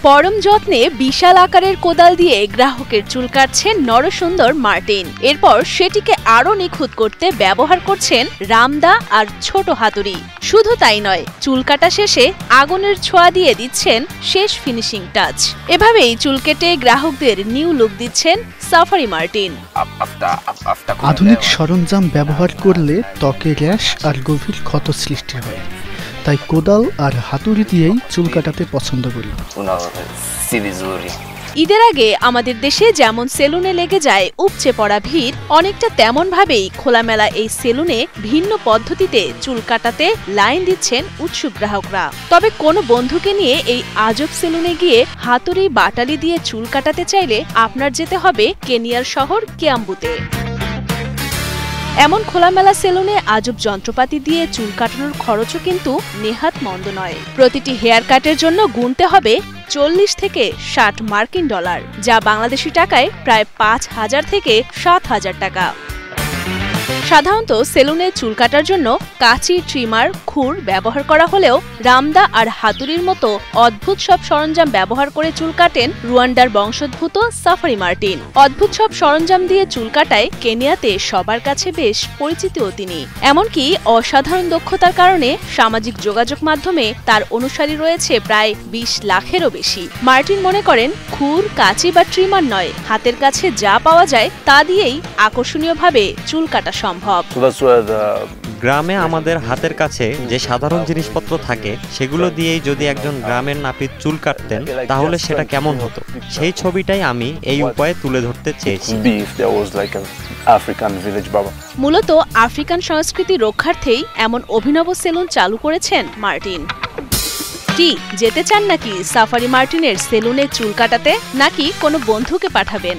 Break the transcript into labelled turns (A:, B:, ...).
A: পরম যত্নে বিশাল আকারের কোদাল দিয়ে গ্রাহকের চুল কাটছেন নরসুন্দর মার্টিন। এরপর সেটিকে আরো নিখুঁত করতে ব্যবহার করছেন রামদা আর ছোট হাতুড়ি। শুধু তাই নয়, চুল কাটা শেষে আগুনের ছোঁয়া দিয়ে দিচ্ছেন শেষ ফিনিশিং টাচ। এভাবেই চুল কেটে গ্রাহকদের নিউ লুক দিচ্ছেন সাফারি মার্টিন।
B: আধুনিক সরঞ্জাম ব্যবহার করলে ত্বকে র্যাশ আর গভীর ক্ষত সৃষ্টি হয়, তাই কোদাল আর হাতুড়ি দিয়েই চুল কাটাতে পছন্দ করি।
A: ঈদের আগে আমাদের দেশে যেমন সেলুনে লেগে যায় উপচে পড়া ভিড়, অনেকটা তেমন ভাবেই খোলামেলা এই সেলুনে ভিন্ন পদ্ধতিতে চুল কাটাতে লাইন দিচ্ছেন উৎসুক গ্রাহকরা। তবে কোনো বন্ধুকে নিয়ে এই আজব সেলুনে গিয়ে হাতুড়ি বাটালি দিয়ে চুল কাটাতে চাইলে আপনার যেতে হবে কেনিয়ার শহর কিয়াম্বুতে। এমন খোলামেলা সেলুনে আজব যন্ত্রপাতি দিয়ে চুল কাটানোর খরচও কিন্তু নেহাত মন্দ নয়। প্রতিটি হেয়ার কাটের জন্য গুনতে হবে 40 থেকে 60 মার্কিন ডলার, যা বাংলাদেশি টাকায় প্রায় 5,000 থেকে 7,000 টাকা। সাধারণত সেলুনে চুল কাটার জন্য কাঁচি, ট্রিমার, খুর ব্যবহার করা হলেও রামদা আর হাতুড়ির মতো অদ্ভুত সব সরঞ্জাম ব্যবহার করে চুল কাটেন রুয়ান্ডার বংশোদ্ভূত সাফারি মার্টিন। অদ্ভুত সব সরঞ্জাম দিয়ে চুল কাটায় কেনিয়াতে সবার কাছে বেশ পরিচিতও তিনি। এমনকি অসাধারণ দক্ষতার কারণে সামাজিক যোগাযোগ মাধ্যমে তার অনুসারী রয়েছে প্রায় 20 লাখেরও বেশি। মার্টিন মনে করেন, খুর, কাঁচি বা ট্রিমার নয়, হাতের কাছে যা পাওয়া যায় তা দিয়েই আকর্ষণীয়ভাবে চুল কাটা সম্ভব।
C: গ্রামে আমাদের হাতের কাছে যে সাধারণ জিনিসপত্র থাকে সেগুলো দিয়েই যদি একজন গ্রামের নাপিত চুল কাটতেন তাহলে সেটা কেমন হতো, সেই ছবিটাই আমি এই উপায়ে তুলে ধরতে চেয়েছি।
A: মূলত আফ্রিকান সংস্কৃতি রক্ষার্থেই এমন অভিনব সেলুন চালু করেছেন মার্টিন। কি যেতে চান নাকি সাফারি মার্টিনের সেলুনে চুল কাটাতে, নাকি কোনো বন্ধুকে পাঠাবেন?